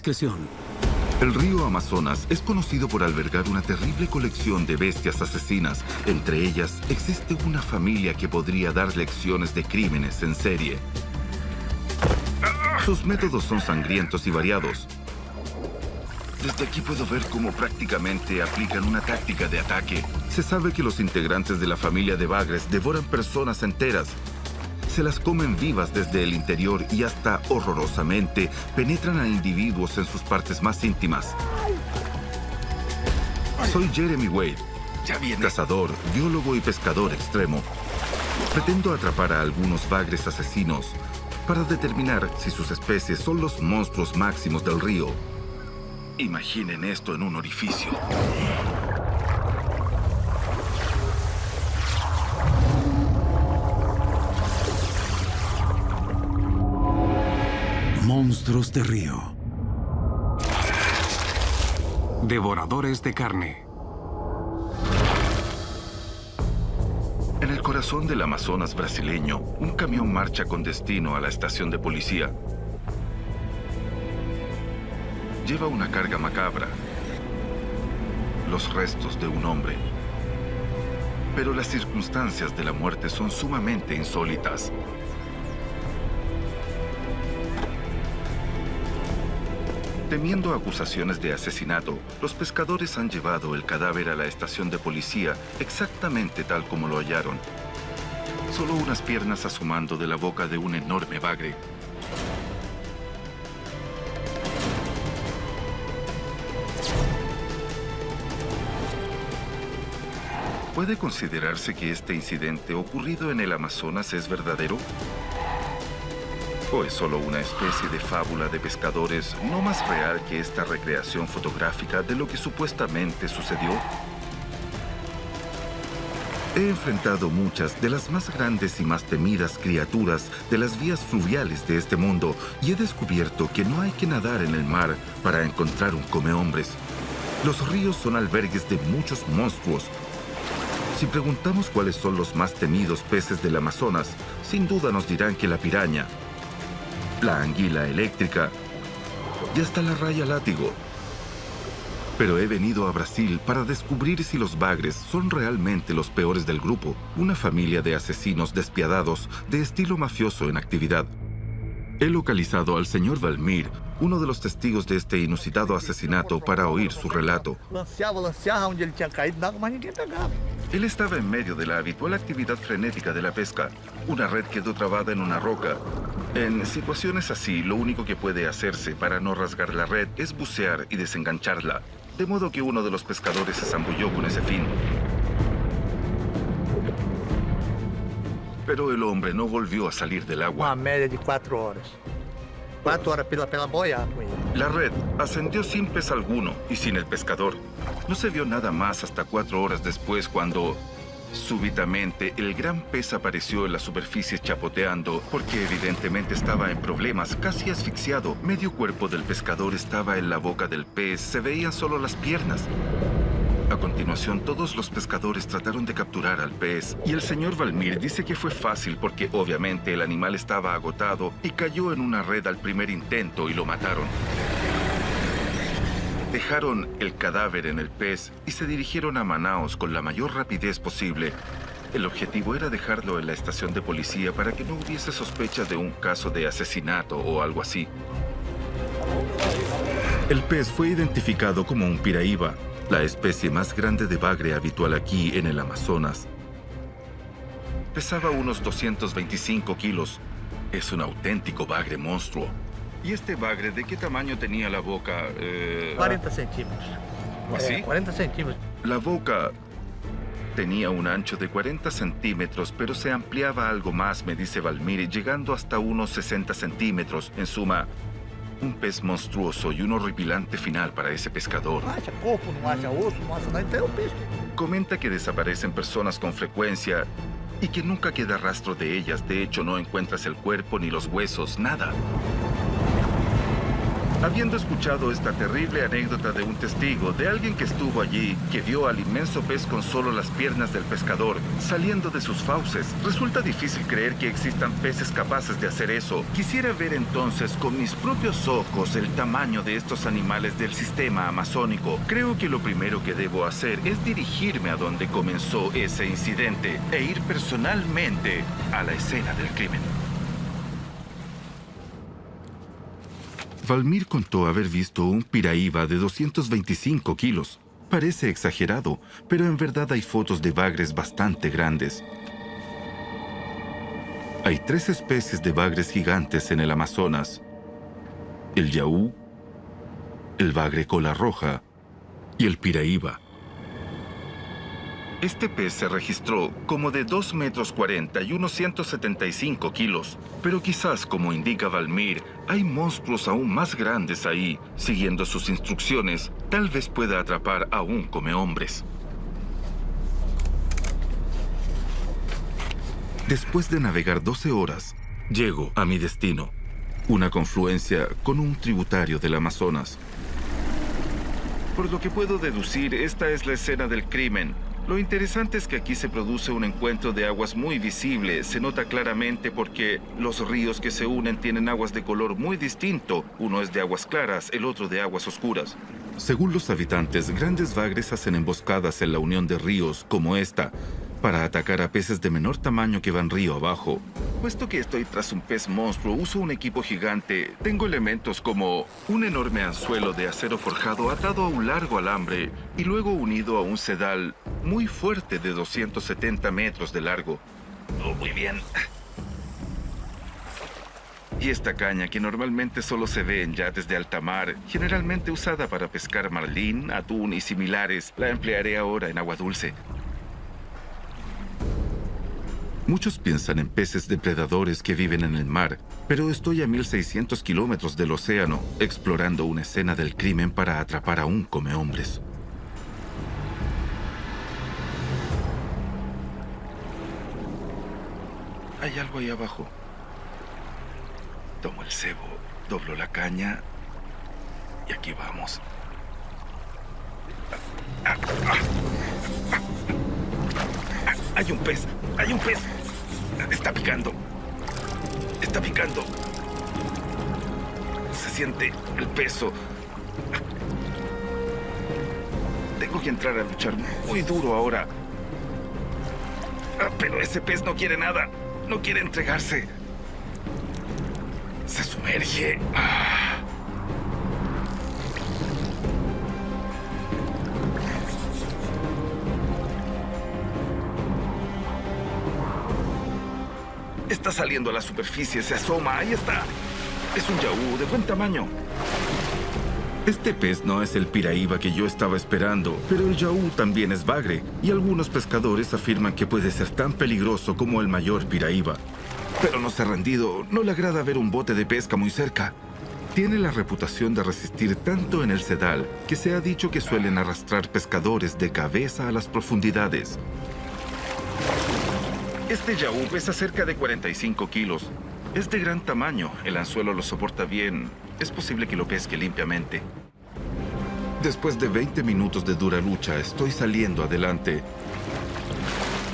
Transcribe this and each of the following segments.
Discreción. El río Amazonas es conocido por albergar una terrible colección de bestias asesinas. Entre ellas, existe una familia que podría dar lecciones de crímenes en serie. Sus métodos son sangrientos y variados. Desde aquí puedo ver cómo prácticamente aplican una táctica de ataque. Se sabe que los integrantes de la familia de bagres devoran personas enteras. Se las comen vivas desde el interior y hasta horrorosamente penetran a individuos en sus partes más íntimas. Soy Jeremy Wade, cazador, biólogo y pescador extremo. Pretendo atrapar a algunos bagres asesinos para determinar si sus especies son los monstruos máximos del río. Imaginen esto en un orificio. Monstruos de río. Devoradores de carne. En el corazón del Amazonas brasileño, un camión marcha con destino a la estación de policía. Lleva una carga macabra, los restos de un hombre. Pero las circunstancias de la muerte son sumamente insólitas. Temiendo acusaciones de asesinato, los pescadores han llevado el cadáver a la estación de policía exactamente tal como lo hallaron. Solo unas piernas asomando de la boca de un enorme bagre. ¿Puede considerarse que este incidente ocurrido en el Amazonas es verdadero? ¿O es solo una especie de fábula de pescadores no más real que esta recreación fotográfica de lo que supuestamente sucedió? He enfrentado muchas de las más grandes y más temidas criaturas de las vías fluviales de este mundo y he descubierto que no hay que nadar en el mar para encontrar un comehombres. Los ríos son albergues de muchos monstruos. Si preguntamos cuáles son los más temidos peces del Amazonas, sin duda nos dirán que la piraña, la anguila eléctrica y hasta la raya látigo. Pero he venido a Brasil para descubrir si los bagres son realmente los peores del grupo, una familia de asesinos despiadados de estilo mafioso en actividad. He localizado al señor Valmir, uno de los testigos de este inusitado asesinato, para oír su relato. Él estaba en medio de la habitual actividad frenética de la pesca. Una red quedó trabada en una roca. En situaciones así, lo único que puede hacerse para no rasgar la red es bucear y desengancharla. De modo que uno de los pescadores se zambulló con ese fin. Pero el hombre no volvió a salir del agua. Uma média de 4 horas. 4 horas pela boia com ele. La red ascendió sin pez alguno y sin el pescador. No se vio nada más hasta 4 horas después cuando, súbitamente, el gran pez apareció en la superficie chapoteando porque evidentemente estaba en problemas, casi asfixiado. Medio cuerpo del pescador estaba en la boca del pez, se veían solo las piernas. A continuación, todos los pescadores trataron de capturar al pez y el señor Valmir dice que fue fácil porque obviamente el animal estaba agotado y cayó en una red al primer intento y lo mataron. Dejaron el cadáver en el pez y se dirigieron a Manaos con la mayor rapidez posible. El objetivo era dejarlo en la estación de policía para que no hubiese sospecha de un caso de asesinato o algo así. El pez fue identificado como un piraíba, la especie más grande de bagre habitual aquí en el Amazonas. Pesaba unos 225 kilos. Es un auténtico bagre monstruo. ¿Y este bagre de qué tamaño tenía la boca? 40 centímetros. ¿Así? 40 centímetros. La boca tenía un ancho de 40 centímetros, pero se ampliaba algo más, me dice Valmir, llegando hasta unos 60 centímetros. En suma, un pez monstruoso y un horripilante final para ese pescador. Não acha corpo, não acha osso, não acha nada, então é o peixe. Comenta que desaparecen personas con frecuencia y que nunca queda rastro de ellas. De hecho, no encuentras el cuerpo ni los huesos, nada. Habiendo escuchado esta terrible anécdota de un testigo, de alguien que estuvo allí, que vio al inmenso pez con solo las piernas del pescador saliendo de sus fauces, resulta difícil creer que existan peces capaces de hacer eso. Quisiera ver entonces con mis propios ojos el tamaño de estos animales del sistema amazónico. Creo que lo primero que debo hacer es dirigirme a donde comenzó ese incidente e ir personalmente a la escena del crimen. Valmir contó haber visto un piraíba de 225 kilos. Parece exagerado, pero en verdad hay fotos de bagres bastante grandes. Hay 3 especies de bagres gigantes en el Amazonas: el yaú, el bagre cola roja y el piraíba. Este pez se registró como de 2,40 metros y unos 175 kilos. Pero quizás, como indica Valmir, hay monstruos aún más grandes ahí. Siguiendo sus instrucciones, tal vez pueda atrapar a un comehombres. Después de navegar 12 horas, llego a mi destino. Una confluencia con un tributario del Amazonas. Por lo que puedo deducir, esta es la escena del crimen. Lo interesante es que aquí se produce un encuentro de aguas muy visible. Se nota claramente porque los ríos que se unen tienen aguas de color muy distinto. Uno es de aguas claras, el otro de aguas oscuras. Según los habitantes, grandes bagres hacen emboscadas en la unión de ríos como esta para atacar a peces de menor tamaño que van río abajo. Puesto que estoy tras un pez monstruo, uso un equipo gigante. Tengo elementos como un enorme anzuelo de acero forjado atado a un largo alambre y luego unido a un sedal muy fuerte de 270 metros de largo. Oh, muy bien. Y esta caña, que normalmente solo se ve en yates de alta mar, generalmente usada para pescar marlín, atún y similares, la emplearé ahora en agua dulce. Muchos piensan en peces depredadores que viven en el mar, pero estoy a 1.600 kilómetros del océano, explorando una escena del crimen para atrapar a un comehombres. Hay algo ahí abajo. Tomo el cebo, doblo la caña y aquí vamos. ¡Hay un pez! ¡Hay un pez! Está picando. Está picando. Se siente el peso. Tengo que entrar a luchar muy duro ahora. Pero ese pez no quiere nada. No quiere entregarse. Se sumerge. Está saliendo a la superficie, se asoma, ahí está. Es un yaú de buen tamaño. Este pez no es el piraíba que yo estaba esperando, pero el yaú también es bagre, y algunos pescadores afirman que puede ser tan peligroso como el mayor piraíba. Pero no se ha rendido, no le agrada ver un bote de pesca muy cerca. Tiene la reputación de resistir tanto en el sedal que se ha dicho que suelen arrastrar pescadores de cabeza a las profundidades. Este yaú pesa cerca de 45 kilos. Es de gran tamaño, el anzuelo lo soporta bien. Es posible que lo pesque limpiamente. Después de 20 minutos de dura lucha, estoy saliendo adelante.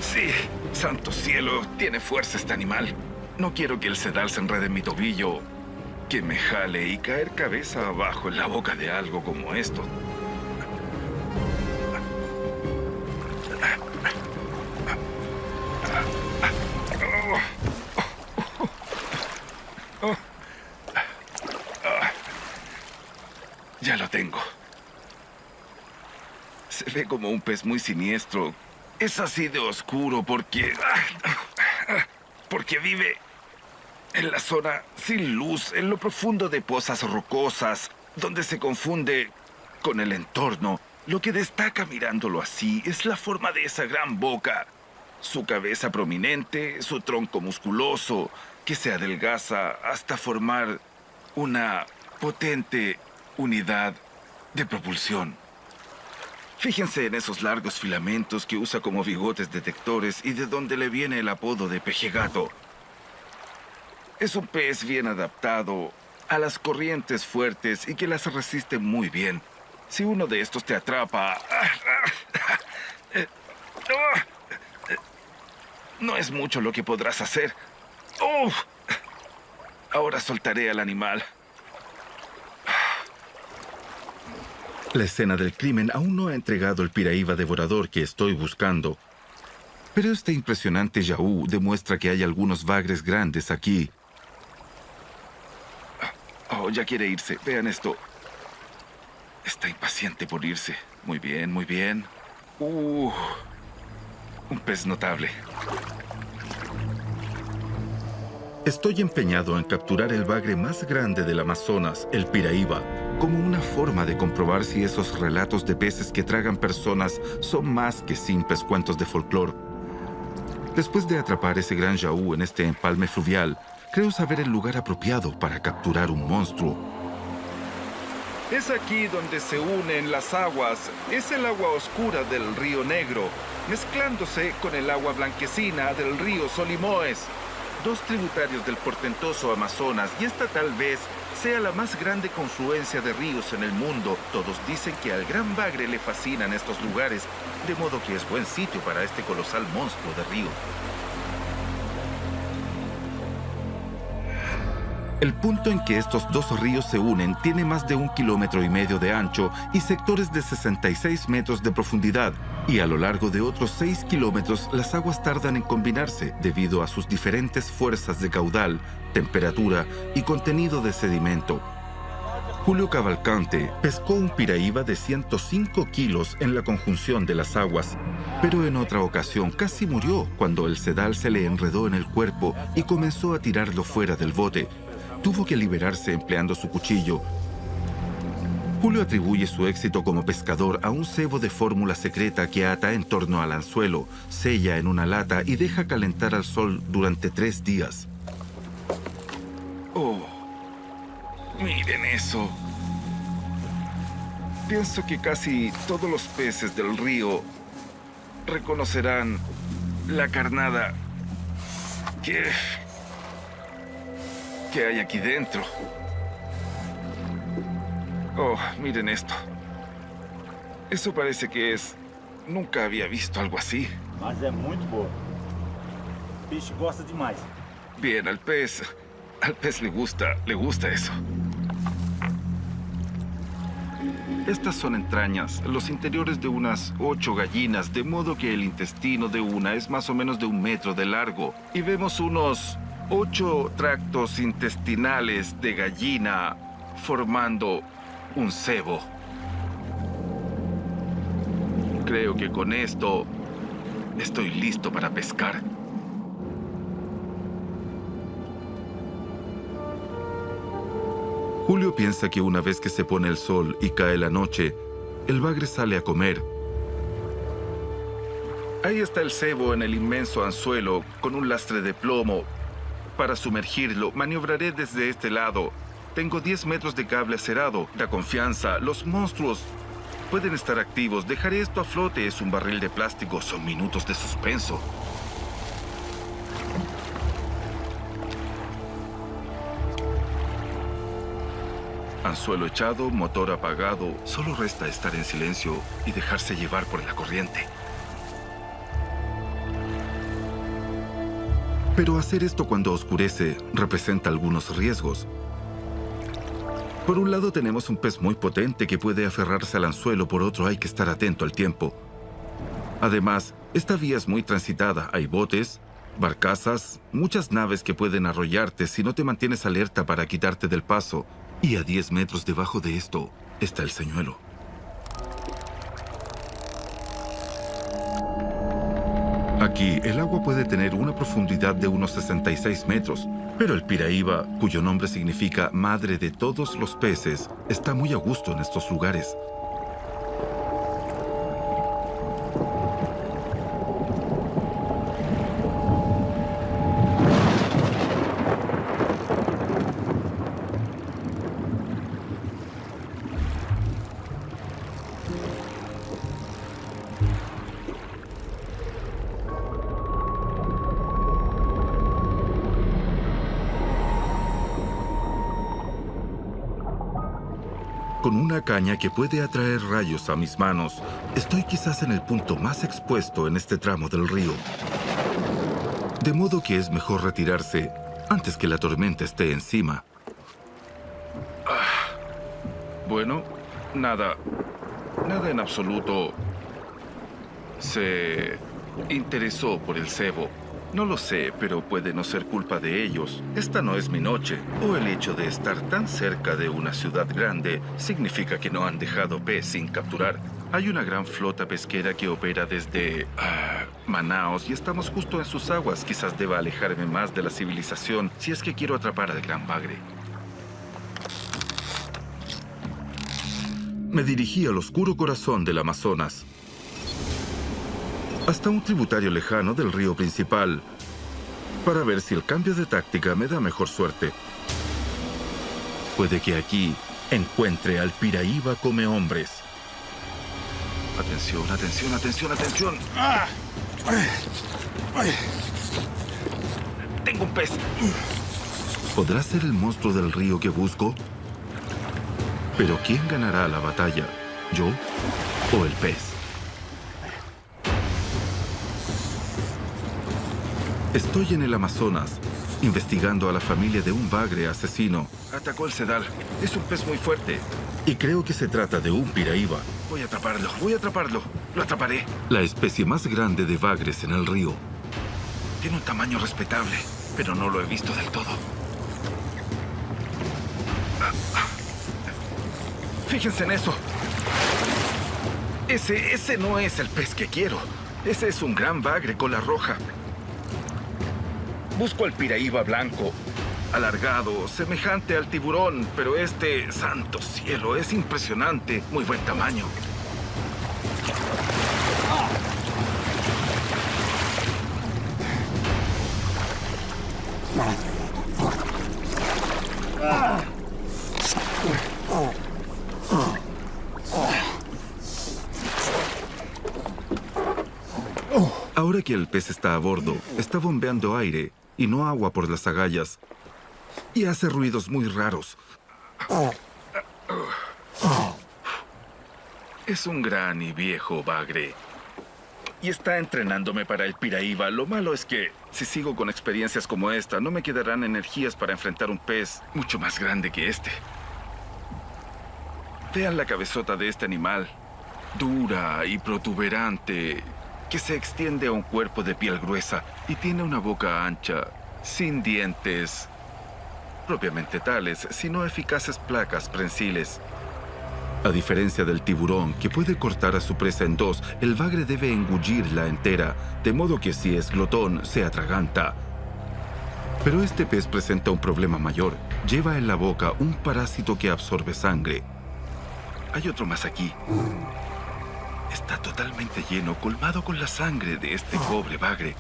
Sí, santo cielo, tiene fuerza este animal. No quiero que el sedal se enrede en mi tobillo, que me jale y caer cabeza abajo en la boca de algo como esto. Ya lo tengo. Se ve como un pez muy siniestro. Es así de oscuro porque vive en la zona sin luz, en lo profundo de pozas rocosas, donde se confunde con el entorno. Lo que destaca mirándolo así es la forma de esa gran boca, su cabeza prominente, su tronco musculoso, que se adelgaza hasta formar una potente unidad de propulsión. Fíjense en esos largos filamentos que usa como bigotes detectores y de donde le viene el apodo de pejegato. Es un pez bien adaptado a las corrientes fuertes y que las resisten muy bien. Si uno de estos te atrapa... no es mucho lo que podrás hacer. Ahora soltaré al animal. La escena del crimen aún no ha entregado el piraíba devorador que estoy buscando. Pero este impresionante yaú demuestra que hay algunos bagres grandes aquí. Oh, ya quiere irse. Vean esto. Está impaciente por irse. Muy bien, muy bien. Un pez notable. Estoy empeñado en capturar el bagre más grande del Amazonas, el piraíba, como una forma de comprobar si esos relatos de peces que tragan personas son más que simples cuentos de folclore. Después de atrapar ese gran yaú en este empalme fluvial, creo saber el lugar apropiado para capturar un monstruo. Es aquí donde se unen las aguas. Es el agua oscura del río Negro, mezclándose con el agua blanquecina del río Solimoes, dos tributarios del portentoso Amazonas, y esta tal vez sea la más grande confluencia de ríos en el mundo. Todos dicen que al gran bagre le fascinan estos lugares, de modo que es buen sitio para este colosal monstruo de río. El punto en que estos dos ríos se unen tiene más de 1,5 kilómetros de ancho y sectores de 66 metros de profundidad, y a lo largo de otros 6 kilómetros las aguas tardan en combinarse debido a sus diferentes fuerzas de caudal, temperatura y contenido de sedimento. Julio Cavalcante pescó un piraíba de 105 kilos en la conjunción de las aguas, pero en otra ocasión casi murió cuando el sedal se le enredó en el cuerpo y comenzó a tirarlo fuera del bote. Tuvo que liberarse empleando su cuchillo. Julio atribuye su éxito como pescador a un cebo de fórmula secreta que ata en torno al anzuelo, sella en una lata y deja calentar al sol durante 3 días. ¡Oh! ¡Miren eso! Pienso que casi todos los peces del río reconocerán la carnada que hay aquí dentro. Oh, miren esto. Eso parece que es... Nunca había visto algo así. Mas é muito boa. O peixe gosta demais. Bien, al pez le gusta eso. Estas son entrañas, los interiores de unas 8 gallinas, de modo que el intestino de una es más o menos de 1 metro de largo. Y vemos unos 8 tractos intestinales de gallina formando un cebo. Creo que con esto estoy listo para pescar. Julio piensa que una vez que se pone el sol y cae la noche, el bagre sale a comer. Ahí está el cebo en el inmenso anzuelo con un lastre de plomo. Para sumergirlo, maniobraré desde este lado. Tengo 10 metros de cable acerado. Da confianza. Los monstruos pueden estar activos. Dejaré esto a flote. Es un barril de plástico. Son minutos de suspenso. Anzuelo echado, motor apagado. Solo resta estar en silencio y dejarse llevar por la corriente. Pero hacer esto cuando oscurece representa algunos riesgos. Por un lado tenemos un pez muy potente que puede aferrarse al anzuelo, por otro hay que estar atento al tiempo. Además, esta vía es muy transitada. Hay botes, barcazas, muchas naves que pueden arrollarte si no te mantienes alerta para quitarte del paso. Y a 10 metros debajo de esto está el señuelo. Aquí, el agua puede tener una profundidad de unos 66 metros, pero el piraíba, cuyo nombre significa madre de todos los peces, está muy a gusto en estos lugares. con una caña que puede atraer rayos a mis manos. Estoy quizás en el punto más expuesto en este tramo del río. De modo que es mejor retirarse antes que la tormenta esté encima. Bueno, nada en absoluto se interesó por el cebo. No lo sé, pero puede no ser culpa de ellos. Esta no es mi noche. O el hecho de estar tan cerca de una ciudad grande significa que no han dejado pez sin capturar. Hay una gran flota pesquera que opera desde Manaos y estamos justo en sus aguas. Quizás deba alejarme más de la civilización si es que quiero atrapar al gran bagre. Me dirigí al oscuro corazón del Amazonas, hasta un tributario lejano del río principal, para ver si el cambio de táctica me da mejor suerte. Puede que aquí encuentre al Piraíba come hombres. Atención, atención, atención, atención. Tengo un pez. ¿Podrá ser el monstruo del río que busco? Pero ¿quién ganará la batalla? ¿Yo o el pez? Estoy en el Amazonas, investigando a la familia de un bagre asesino. Atacó el sedal. Es un pez muy fuerte. Y creo que se trata de un piraíba. Voy a atraparlo, voy a atraparlo. Lo atraparé. La especie más grande de bagres en el río. Tiene un tamaño respetable, pero no lo he visto del todo. Fíjense en eso. Ese no es el pez que quiero. Ese es un gran bagre cola roja. Busco al piraíba blanco, alargado, semejante al tiburón, pero este, santo cielo, es impresionante. Muy buen tamaño. Ahora que el pez está a bordo, está bombeando aire y no agua por las agallas. Y hace ruidos muy raros. Es un gran y viejo bagre. Y está entrenándome para el piraíba. Lo malo es que, si sigo con experiencias como esta, no me quedarán energías para enfrentar un pez mucho más grande que este. Vean la cabezota de este animal. Dura y protuberante, que se extiende a un cuerpo de piel gruesa y tiene una boca ancha, sin dientes propiamente tales, sino eficaces placas prensiles. A diferencia del tiburón, que puede cortar a su presa en dos, el bagre debe engullirla entera, de modo que si es glotón, se atraganta. Pero este pez presenta un problema mayor. Lleva en la boca un parásito que absorbe sangre. Hay otro más aquí. Está totalmente lleno, colmado con la sangre de este pobre bagre.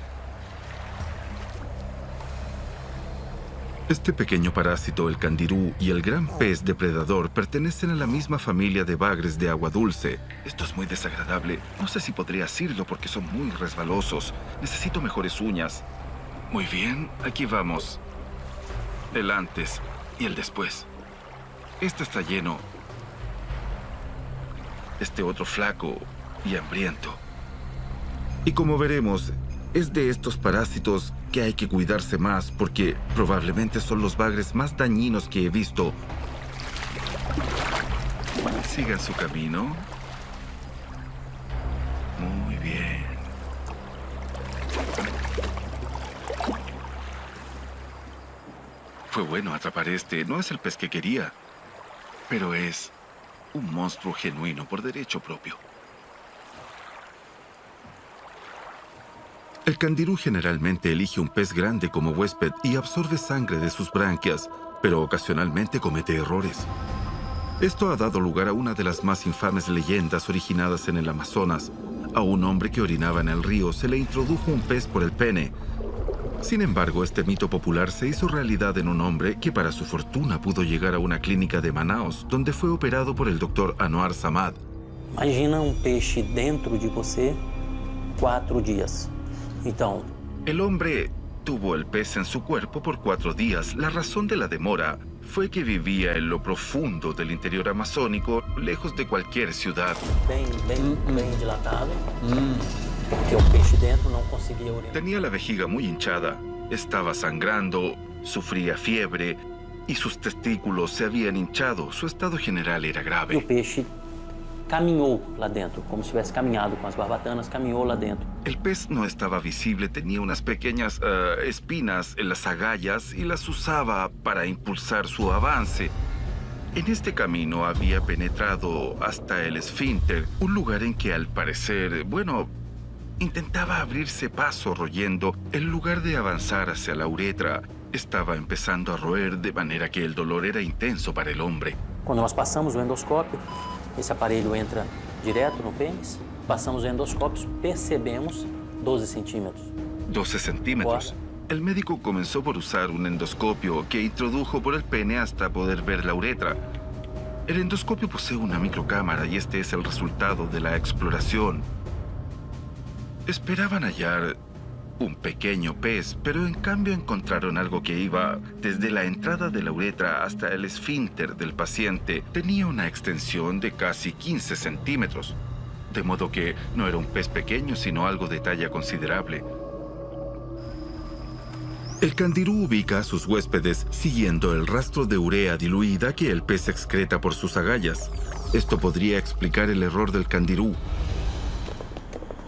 Este pequeño parásito, el candirú, y el gran pez depredador pertenecen a la misma familia de bagres de agua dulce. Esto es muy desagradable. No sé si podría asirlo porque son muy resbalosos. Necesito mejores uñas. Muy bien, aquí vamos. El antes y el después. Este está lleno. Este otro flaco y hambriento. Y como veremos, es de estos parásitos que hay que cuidarse más porque probablemente son los bagres más dañinos que he visto. Sigan su camino. Muy bien. Fue bueno atrapar este. No es el pez que quería, pero es un monstruo genuino por derecho propio. El candirú generalmente elige un pez grande como huésped y absorbe sangre de sus branquias, pero ocasionalmente comete errores. Esto ha dado lugar a una de las más infames leyendas originadas en el Amazonas. A un hombre que orinaba en el río se le introdujo un pez por el pene. Sin embargo, este mito popular se hizo realidad en un hombre que para su fortuna pudo llegar a una clínica de Manaos, donde fue operado por el doctor Anwar Samad. Imagina peixe dentro de você 4 días. El hombre tuvo el pez en su cuerpo por 4 días. La razón de la demora fue que vivía en lo profundo del interior amazónico, lejos de cualquier ciudad. Bem dilatado, porque o peixe dentro não conseguia urinar. Tenía la vejiga muy hinchada, estaba sangrando, sufría fiebre y sus testículos se habían hinchado. Su estado general era E o grave. peixe caminhou lá dentro, como se tivesse caminhado com as barbatanas, caminhou lá dentro. El pez no estaba visible, tenía unas pequeñas espinas en las agallas y las usaba para impulsar su avance. En este camino había penetrado hasta el esfínter, un lugar en que al parecer, intentaba abrirse paso royendo. En lugar de avanzar hacia la uretra, estaba empezando a roer de manera que el dolor era intenso para el hombre. Quando nós passamos o endoscópio, esse aparelho entra direto no pênis, passamos o endoscópio, percebemos 12 centímetros. 12 centímetros. El médico comenzó por usar un endoscopio que introdujo por el pene hasta poder ver la uretra. El endoscopio posee una microcámara y este es el resultado de la exploración. Esperaban hallar un pequeño pez, pero en cambio encontraron algo que iba desde la entrada de la uretra hasta el esfínter del paciente. Tenía una extensión de casi 15 centímetros, de modo que no era un pez pequeño, sino algo de talla considerable. El candirú ubica a sus huéspedes siguiendo el rastro de urea diluida que el pez excreta por sus agallas. Esto podría explicar el error del candirú.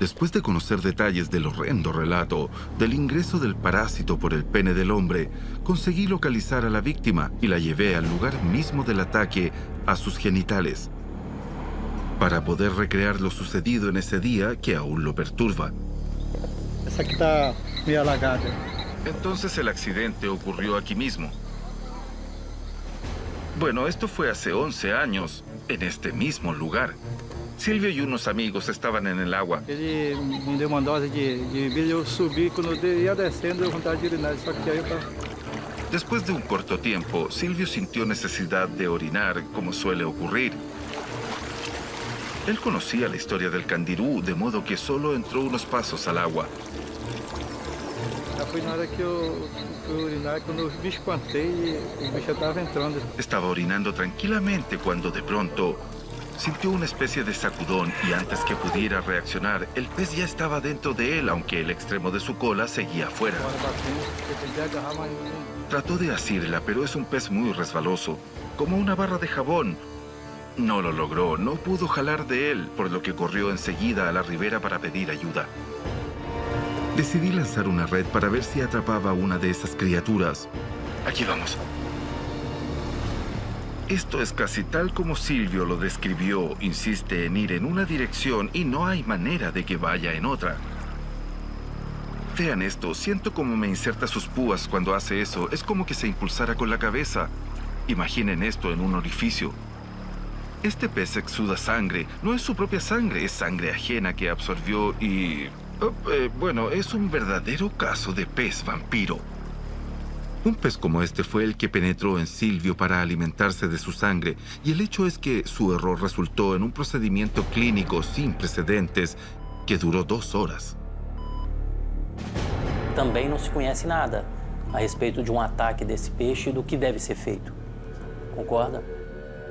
Después de conocer detalles del horrendo relato del ingreso del parásito por el pene del hombre, conseguí localizar a la víctima y la llevé al lugar mismo del ataque a sus genitales, para poder recrear lo sucedido en ese día que aún lo perturba. Essa aqui tá meio alagada. Entonces el accidente ocurrió aquí mismo. Bueno, esto fue hace 11 años, en este mismo lugar. Silvio y unos amigos estaban en el agua. Ele me deu uma dose de bebida e eu subi. Quando eu ia descendo, eu vontade de urinar. Só que aí eu tava... Después de un corto tiempo, Silvio sintió necesidad de orinar, como suele ocurrir. Él conocía la historia del candirú, de modo que solo entró unos pasos al agua. Já foi na hora que eu fui urinar, quando eu me espantei e o bicho já estava entrando. Estaba orinando tranquilamente cuando de pronto sintió una especie de sacudón y antes que pudiera reaccionar, el pez ya estaba dentro de él, aunque el extremo de su cola seguía afuera. Agora batendo, eu tentei agarrar, mas não... Trató de asirla, pero es un pez muy resbaloso, como una barra de jabón. No lo logró, no pudo jalar de él, por lo que corrió enseguida a la ribera para pedir ayuda. Decidí lanzar una red para ver si atrapaba una de esas criaturas. Aquí vamos. Esto es casi tal como Silvio lo describió. Insiste en ir en una dirección y no hay manera de que vaya en otra. Vean esto, siento como me inserta sus púas cuando hace eso. Es como que se impulsara con la cabeza. Imaginen esto en un orificio. Este pez exuda sangre. No es su propia sangre, es sangre ajena que absorbió y... es un verdadero caso de pez vampiro. Un pez como este fue el que penetró en Silvio para alimentarse de su sangre, y el hecho es que su error resultó en un procedimiento clínico sin precedentes que duró 2 horas. Também não se conhece nada a respeito de ataque desse peixe e do que deve ser feito. Concorda?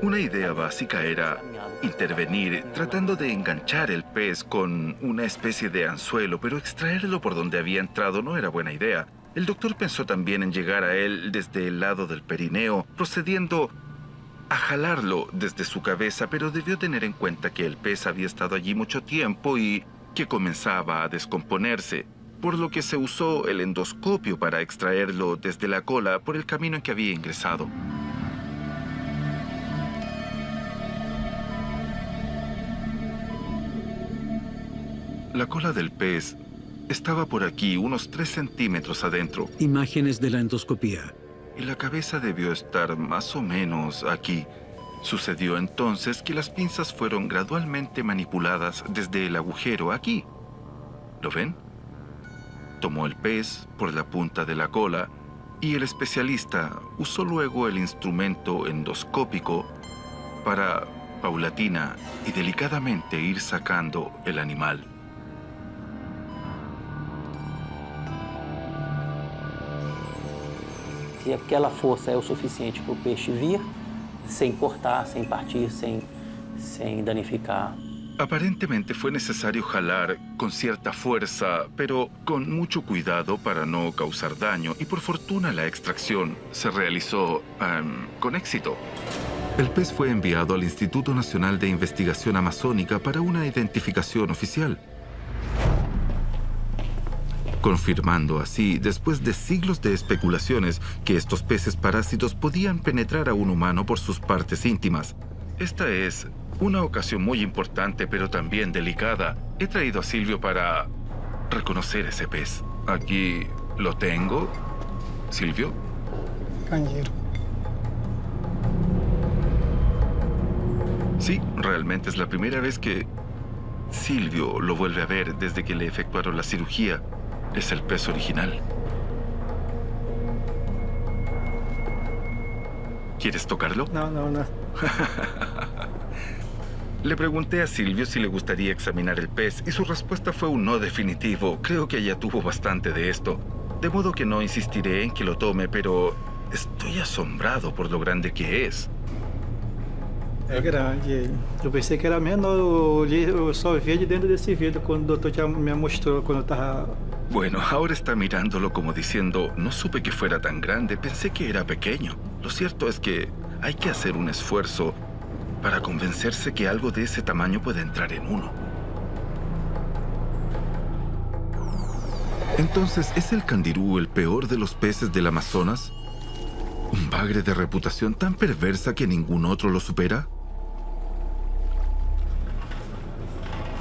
Una idea básica era intervenir tratando de enganchar el pez con una especie de anzuelo, pero extraerlo por donde había entrado no era buena idea. El doctor pensó también en llegar a él desde el lado del perineo, procediendo a jalarlo desde su cabeza, pero debió tener en cuenta que el pez había estado allí mucho tiempo y que comenzaba a descomponerse, por lo que se usó el endoscopio para extraerlo desde la cola por el camino en que había ingresado. La cola del pez estaba por aquí, unos 3 centímetros adentro. Imágenes de la endoscopía. Y la cabeza debió estar más o menos aquí. Sucedió entonces que las pinzas fueron gradualmente manipuladas desde el agujero aquí. ¿Lo ven? Tomó el pez por la punta de la cola y el especialista usó luego el instrumento endoscópico para paulatina y delicadamente ir sacando el animal. que aquela força é o suficiente para o peixe vir sem cortar, sem partir, sem danificar. Aparentemente fue necesario jalar con cierta fuerza, pero con mucho cuidado para no causar daño, y por fortuna la extracción se realizó con éxito. El pez fue enviado al Instituto Nacional de Investigación Amazónica para una identificación oficial, confirmando así, después de siglos de especulaciones, que estos peces parásitos podían penetrar a un humano por sus partes íntimas. Esta es una ocasión muy importante, pero también delicada. He traído a Silvio para reconocer ese pez. Aquí lo tengo. Silvio. Candiru. Sí, realmente es la primera vez que Silvio lo vuelve a ver desde que le efectuaron la cirugía. Es el pez original. ¿Quieres tocarlo? Não, não, não. Le pregunté a Silvio si le gustaría examinar el pez y su respuesta fue un no definitivo. Creo que ella tuvo bastante de esto. De modo que no insistiré en que lo tome, pero estoy asombrado por lo grande que es. É grande ele. Eu pensei que era menor, eu só via de dentro desse vidro quando o doutor já me mostrou quando eu tava... Bueno, ahora está mirándolo como diciendo, no supe que fuera tan grande, pensé que era pequeño. Lo cierto es que hay que hacer un esfuerzo para convencerse que algo de ese tamaño puede entrar en uno. Entonces, ¿es el candirú el peor de los peces del Amazonas? ¿Un bagre de reputación tan perversa que ningún otro lo supera?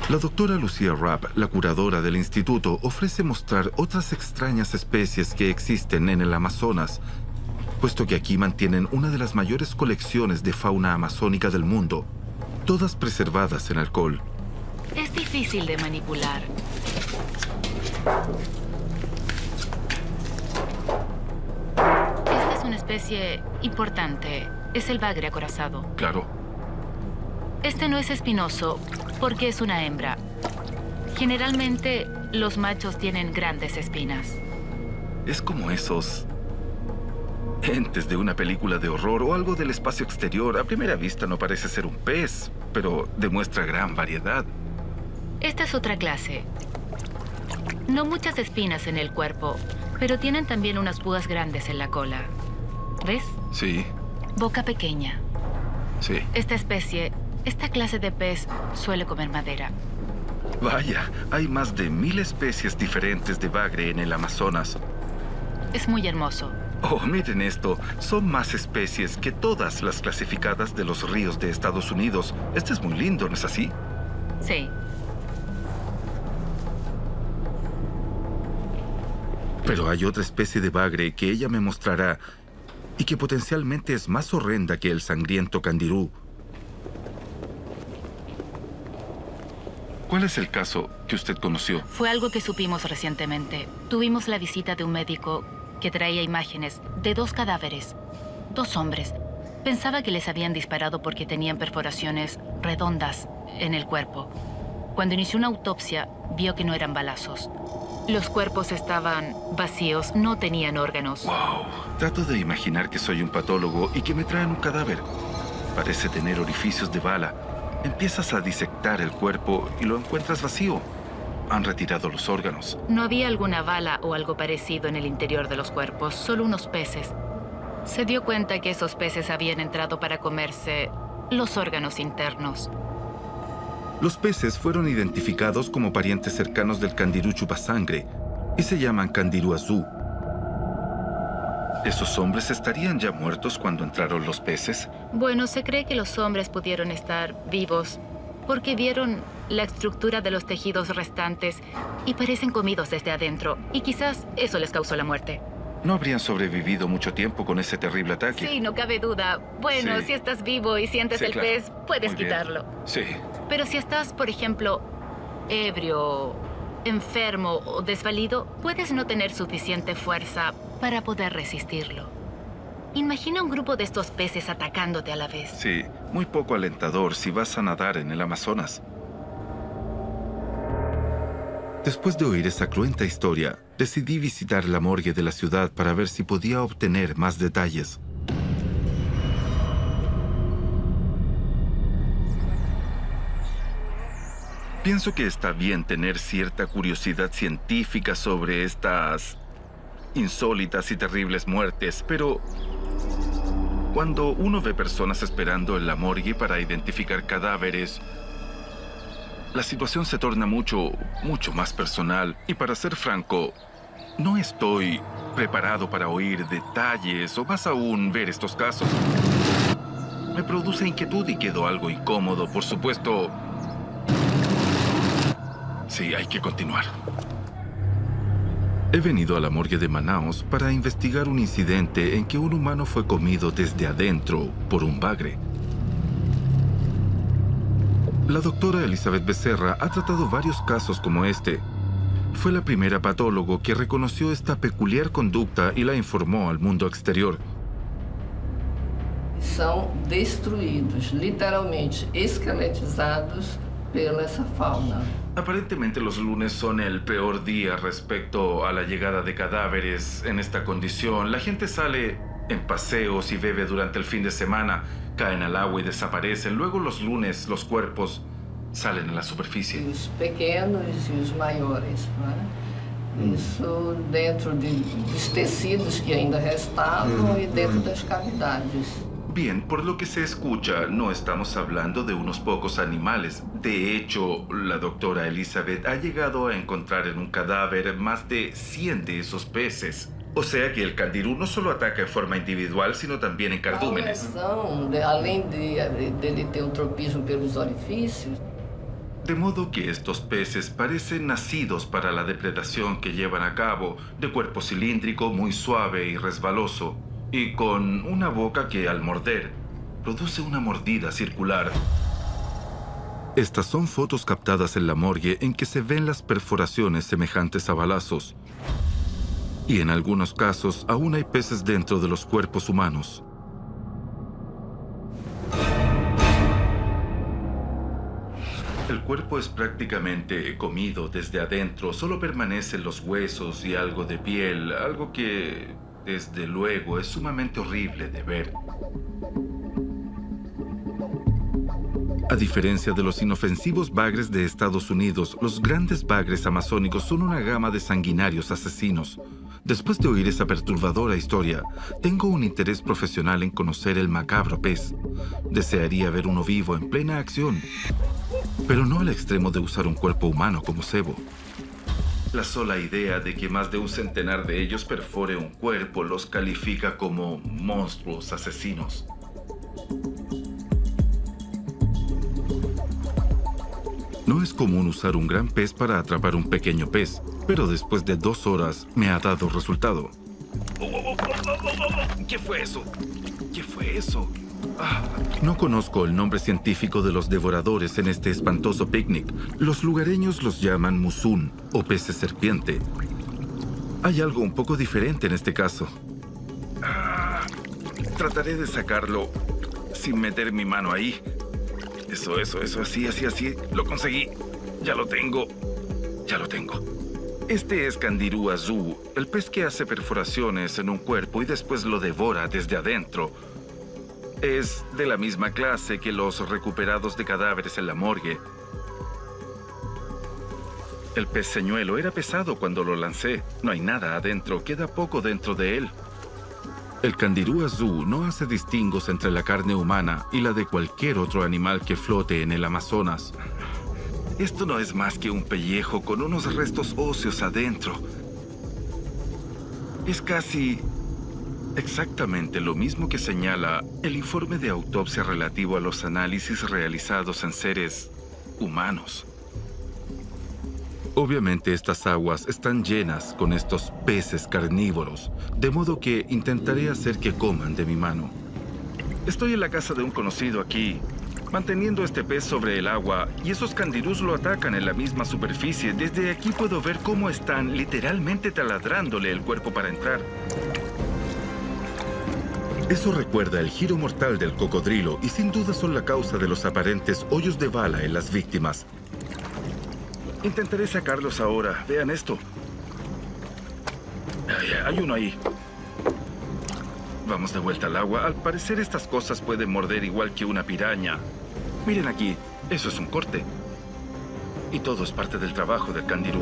La doctora Lucía Rapp, la curadora del instituto, ofrece mostrar otras extrañas especies que existen en el Amazonas, puesto que aquí mantienen una de las mayores colecciones de fauna amazónica del mundo, todas preservadas en alcohol. Es difícil de manipular. Esta es una especie importante. Es el bagre acorazado. Claro. Este no es espinoso porque es una hembra. Generalmente, los machos tienen grandes espinas. Es como esos entes de una película de horror o algo del espacio exterior. A primera vista no parece ser un pez, pero demuestra gran variedad. Esta es otra clase. No muchas espinas en el cuerpo, pero tienen también unas púas grandes en la cola. ¿Ves? Sí, Boca pequeña. sí. Esta clase de pez suele comer madera. Vaya, hay más de 1000 especies diferentes de bagre en el Amazonas. Es muy hermoso. Oh, miren esto. Son más especies que todas las clasificadas de los ríos de Estados Unidos. Este es muy lindo, ¿no es así? Sí. Pero hay otra especie de bagre que ella me mostrará y que potencialmente es más horrenda que el sangriento candirú. ¿Cuál es el caso que usted conoció? Fue algo que supimos recientemente. Tuvimos la visita de un médico que traía imágenes de 2 cadáveres, 2 hombres. Pensaba que les habían disparado porque tenían perforaciones redondas en el cuerpo. Cuando inició una autopsia, vio que no eran balazos. Los cuerpos estaban vacíos, no tenían órganos. Wow. Trato de imaginar que soy un patólogo y que me traen un cadáver. Parece tener orificios de bala. Empiezas a disectar el cuerpo y lo encuentras vacío. Han retirado los órganos. No había alguna bala o algo parecido en el interior de los cuerpos, solo unos peces. Se dio cuenta que esos peces habían entrado para comerse los órganos internos. Los peces fueron identificados como parientes cercanos del candirú chupasangre y se llaman candirú azú. ¿Esos hombres estarían ya muertos cuando entraron los peces? Bueno, se cree que los hombres pudieron estar vivos porque vieron la estructura de los tejidos restantes y parecen comidos desde adentro. Y quizás eso les causó la muerte. No habrían sobrevivido mucho tiempo con ese terrible ataque. Sí, no cabe duda. Bueno, Sí. si estás vivo y sientes Sí, el claro. pez, puedes Muy bien. quitarlo. Sí. Pero si estás, por ejemplo, ebrio, enfermo o desvalido, puedes no tener suficiente fuerza para poder resistirlo. Imagina un grupo de estos peces atacándote a la vez. Sí, muy poco alentador si vas a nadar en el Amazonas. Después de oír esa cruenta historia, decidí visitar la morgue de la ciudad para ver si podía obtener más detalles. Pienso que está bien tener cierta curiosidad científica sobre estas insólitas y terribles muertes, pero cuando uno ve personas esperando en la morgue para identificar cadáveres, la situación se torna mucho más personal. Y para ser franco, no estoy preparado para oír detalles o más aún ver estos casos. Me produce inquietud y quedo algo incómodo, por supuesto. Sí, hay que continuar. He venido a la morgue de Manaus para investigar un incidente en que un humano fue comido desde adentro por un bagre. La doctora Elizabeth Becerra ha tratado varios casos como este. Fue la primera patólogo que reconoció esta peculiar conducta y la informó al mundo exterior. São destruídos, literalmente esqueletizados pela essa fauna. Aparentemente los lunes son el peor día respecto a la llegada de cadáveres en esta condición. La gente sale en paseos y bebe durante el fin de semana, caen al agua y desaparecen. Luego los lunes los cuerpos salen a la superficie. Os pequenos e os maiores, né? Isso dentro dos tecidos que ainda restavam e dentro das cavidades. Bien, por lo que se escucha, no estamos hablando de unos pocos animales. De hecho, la doctora Elizabeth ha llegado a encontrar en un cadáver más de 100 de esos peces. O sea que el candirú no solo ataca en forma individual, sino también en cardúmenes. Além de ter tropismo pelos orifícios. De modo que estos peces parecen nacidos para la depredación que llevan a cabo, de cuerpo cilíndrico, muy suave y resbaloso, y con una boca que al morder produce una mordida circular. Estas son fotos captadas en la morgue en que se ven las perforaciones semejantes a balazos. Y en algunos casos aún hay peces dentro de los cuerpos humanos. El cuerpo es prácticamente comido desde adentro. Solo permanecen los huesos y algo de piel, algo que, desde luego, es sumamente horrible de ver. A diferencia de los inofensivos bagres de Estados Unidos, los grandes bagres amazónicos son una gama de sanguinarios asesinos. Después de oír esa perturbadora historia, tengo un interés profesional en conocer el macabro pez. Desearía ver uno vivo en plena acción, pero no al extremo de usar un cuerpo humano como cebo. La sola idea de que más de un centenar de ellos perfore un cuerpo los califica como monstruos asesinos. No es común usar un gran pez para atrapar un pequeño pez, pero después de 2 horas me ha dado resultado. ¿Qué fue eso? ¿Qué fue eso? No conozco el nombre científico de los devoradores en este espantoso picnic. Los lugareños los llaman musún o peces serpiente. Hay algo un poco diferente en este caso. Trataré de sacarlo sin meter mi mano ahí. Eso, así. Lo conseguí. Ya lo tengo. Este es candirú azú, el pez que hace perforaciones en un cuerpo y después lo devora desde adentro. Es de la misma clase que los recuperados de cadáveres en la morgue. El pez señuelo era pesado cuando lo lancé. No hay nada adentro, queda poco dentro de él. El candirú azú no hace distingos entre la carne humana y la de cualquier otro animal que flote en el Amazonas. Esto no es más que un pellejo con unos restos óseos adentro. Es casi exactamente lo mismo que señala el informe de autopsia relativo a los análisis realizados en seres humanos. Obviamente estas aguas están llenas con estos peces carnívoros, de modo que intentaré hacer que coman de mi mano. Estoy en la casa de un conocido aquí, manteniendo este pez sobre el agua, y esos candirús lo atacan en la misma superficie. Desde aquí puedo ver cómo están literalmente taladrándole el cuerpo para entrar. Eso recuerda el giro mortal del cocodrilo y sin duda son la causa de los aparentes hoyos de bala en las víctimas. Intentaré sacarlos ahora. Vean esto. Hay uno ahí. Vamos de vuelta al agua. Al parecer estas cosas pueden morder igual que una piraña. Miren aquí. Eso es un corte. Y todo es parte del trabajo del candirú.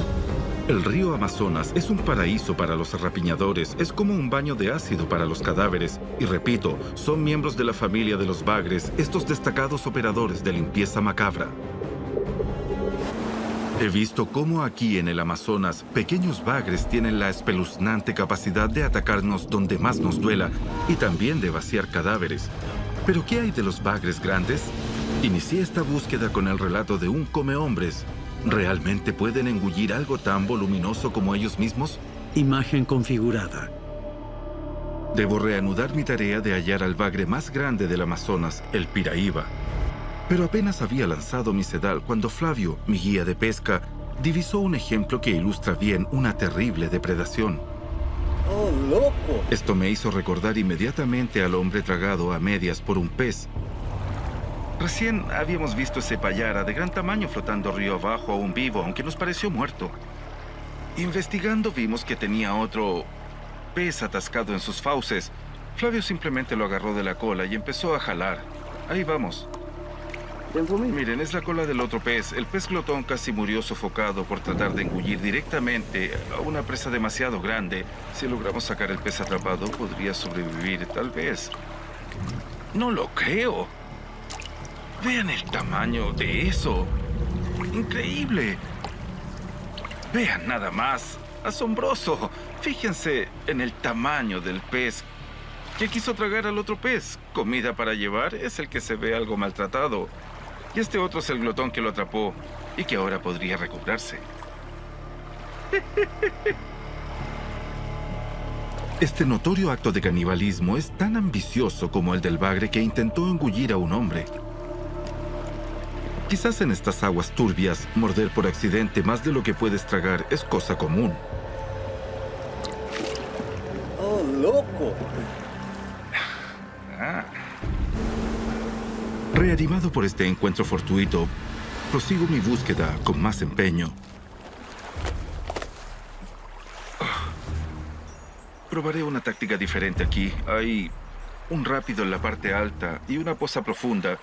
El río Amazonas es un paraíso para los rapiñadores. Es como un baño de ácido para los cadáveres. Y repito, son miembros de la familia de los bagres, estos destacados operadores de limpieza macabra. He visto cómo aquí en el Amazonas, pequeños bagres tienen la espeluznante capacidad de atacarnos donde más nos duela y también de vaciar cadáveres. ¿Pero qué hay de los bagres grandes? Inicié esta búsqueda con el relato de un comehombres. ¿Realmente pueden engullir algo tan voluminoso como ellos mismos? Imagen configurada. Debo reanudar mi tarea de hallar al bagre más grande del Amazonas, el Piraíba. Pero apenas había lanzado mi sedal cuando Flavio, mi guía de pesca, divisó un ejemplo que ilustra bien una terrible depredación. ¡Oh, loco! Esto me hizo recordar inmediatamente al hombre tragado a medias por un pez. Recién habíamos visto ese payara de gran tamaño flotando río abajo aún vivo, aunque nos pareció muerto. Investigando vimos que tenía otro pez atascado en sus fauces. Flavio simplemente lo agarró de la cola y empezó a jalar. Ahí vamos. Miren, es la cola del otro pez. El pez glotón casi murió sofocado por tratar de engullir directamente a una presa demasiado grande. Si logramos sacar el pez atrapado, podría sobrevivir, tal vez. No lo creo. Vean el tamaño de eso. Increíble. Vean nada más. Asombroso. Fíjense en el tamaño del pez que quiso tragar al otro pez. Comida para llevar es el que se ve algo maltratado. Y este otro es el glotón que lo atrapó y que ahora podría recobrarse. Este notorio acto de canibalismo es tan ambicioso como el del bagre que intentó engullir a un hombre. Quizás en estas aguas turbias, morder por accidente más de lo que puedes tragar es cosa común. ¡Oh, loco! Reanimado por este encuentro fortuito, prosigo mi búsqueda con más empeño. Probaré una táctica diferente aquí. Hay un rápido en la parte alta y una poza profunda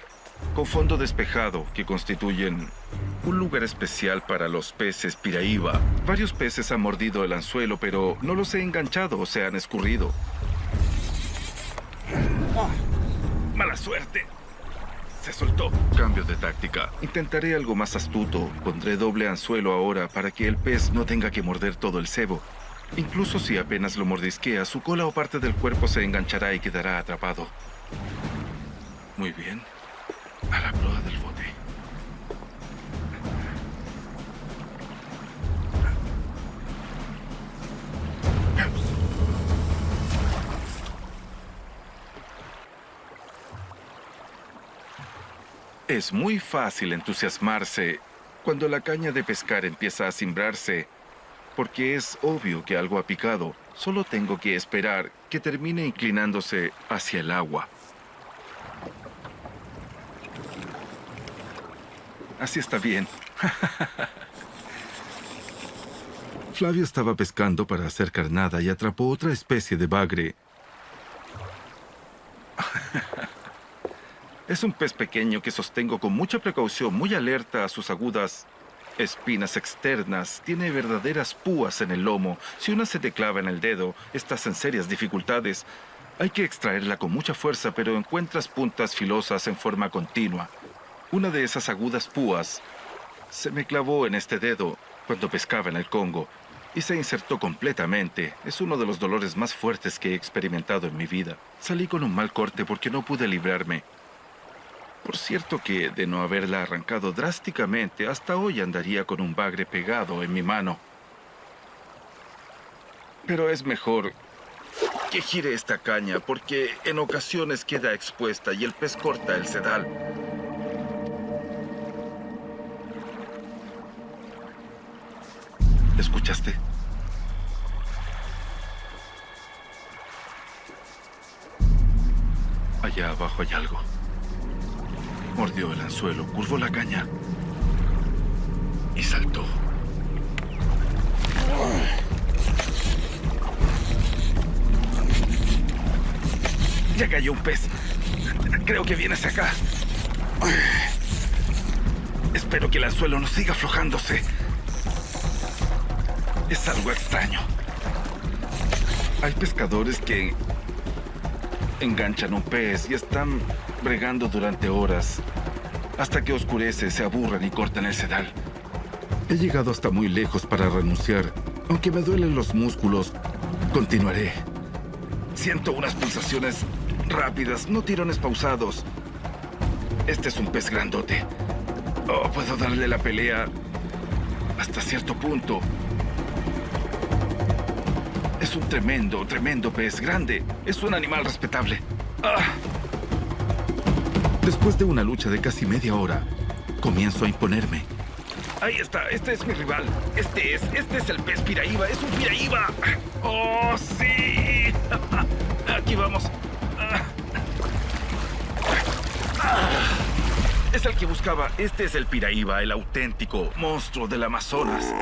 con fondo despejado que constituyen un lugar especial para los peces piraíba. Varios peces han mordido el anzuelo, pero no los he enganchado o se han escurrido. ¡Mala suerte! Se soltó. Cambio de táctica. Intentaré algo más astuto. Pondré doble anzuelo ahora para que el pez no tenga que morder todo el cebo. Incluso si apenas lo mordisquea, su cola o parte del cuerpo se enganchará y quedará atrapado. Muy bien. A la proa del bote. Es muy fácil entusiasmarse cuando la caña de pescar empieza a cimbrarse, porque es obvio que algo ha picado. Solo tengo que esperar que termine inclinándose hacia el agua. Así está bien. Flavio estaba pescando para hacer carnada y atrapó otra especie de bagre. Es un pez pequeño que sostengo con mucha precaución, muy alerta a sus agudas espinas externas. Tiene verdaderas púas en el lomo. Si una se te clava en el dedo, estás en serias dificultades. Hay que extraerla con mucha fuerza, pero encuentras puntas filosas en forma continua. Una de esas agudas púas se me clavó en este dedo cuando pescaba en el Congo y se insertó completamente. Es uno de los dolores más fuertes que he experimentado en mi vida. Salí con un mal corte porque no pude librarme. Por cierto que, de no haberla arrancado drásticamente, hasta hoy andaría con un bagre pegado en mi mano. Pero es mejor que gire esta caña, porque en ocasiones queda expuesta y el pez corta el sedal. ¿Escuchaste? Allá abajo hay algo. Mordió el anzuelo, curvó la caña y saltó. Ya cayó un pez. Creo que viene hacia acá. Espero que el anzuelo no siga aflojándose. Es algo extraño. Hay pescadores que enganchan un pez y están bregando durante horas. Hasta que oscurece, se aburren y cortan el sedal. He llegado hasta muy lejos para renunciar. Aunque me duelen los músculos, continuaré. Siento unas pulsaciones rápidas, no tirones pausados. Este es un pez grandote. Oh, puedo darle la pelea hasta cierto punto. Es un tremendo, tremendo pez grande. Es un animal respetable. ¡Ah! Después de una lucha de casi media hora, comienzo a imponerme. Ahí está, este es mi rival. Este es el pez piraíba. Es un piraíba. ¡Oh, sí! Aquí vamos. Es el que buscaba. Este es el piraíba, el auténtico monstruo del Amazonas.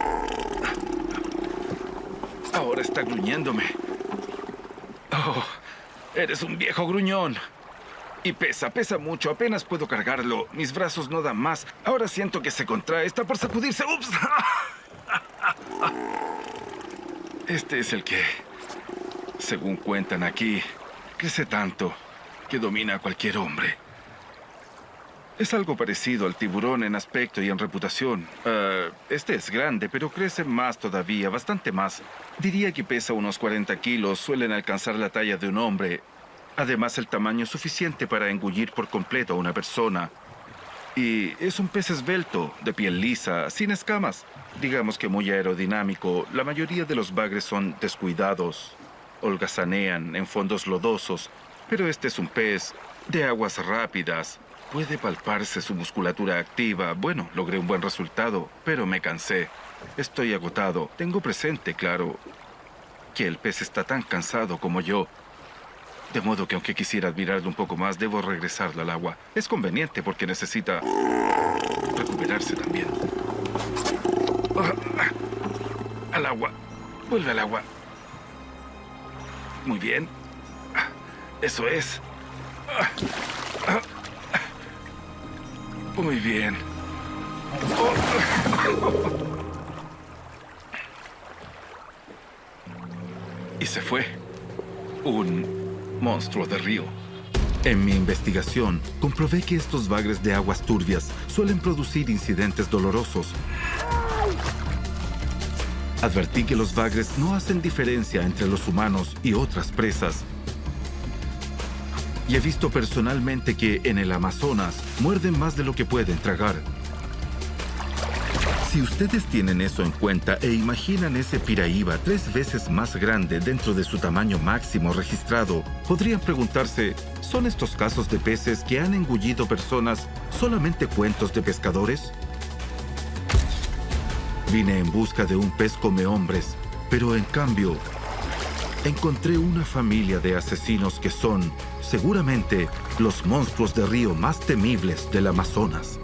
Ahora está gruñéndome. Oh, eres un viejo gruñón. Y pesa mucho. Apenas puedo cargarlo. Mis brazos no dan más. Ahora siento que se contrae. Está por sacudirse. ¡Ups! Este es el que, según cuentan aquí, crece tanto que domina a cualquier hombre. Es algo parecido al tiburón en aspecto y en reputación. Este es grande, pero crece más todavía, bastante más. Diría que pesa unos 40 kilos. Suelen alcanzar la talla de un hombre. Además, el tamaño es suficiente para engullir por completo a una persona. Y es un pez esbelto, de piel lisa, sin escamas. Digamos que muy aerodinámico. La mayoría de los bagres son descuidados. Holgazanean en fondos lodosos. Pero este es un pez de aguas rápidas. Puede palparse su musculatura activa. Bueno, logré un buen resultado, pero me cansé. Estoy agotado. Tengo presente, claro, que el pez está tan cansado como yo. De modo que aunque quisiera admirarlo un poco más, debo regresarlo al agua. Es conveniente porque necesita recuperarse también. Al agua. Vuelve al agua. Muy bien. Eso es. Muy bien. Y se fue. Un monstruo de río. En mi investigación, comprobé que estos bagres de aguas turbias suelen producir incidentes dolorosos. Advertí que los bagres no hacen diferencia entre los humanos y otras presas. Y he visto personalmente que en el Amazonas muerden más de lo que pueden tragar. Si ustedes tienen eso en cuenta e imaginan ese piraíba 3 veces más grande dentro de su tamaño máximo registrado, podrían preguntarse, ¿son estos casos de peces que han engullido personas solamente cuentos de pescadores? Vine en busca de un pez come hombres, pero en cambio, encontré una familia de asesinos que son, seguramente, los monstruos de río más temibles del Amazonas.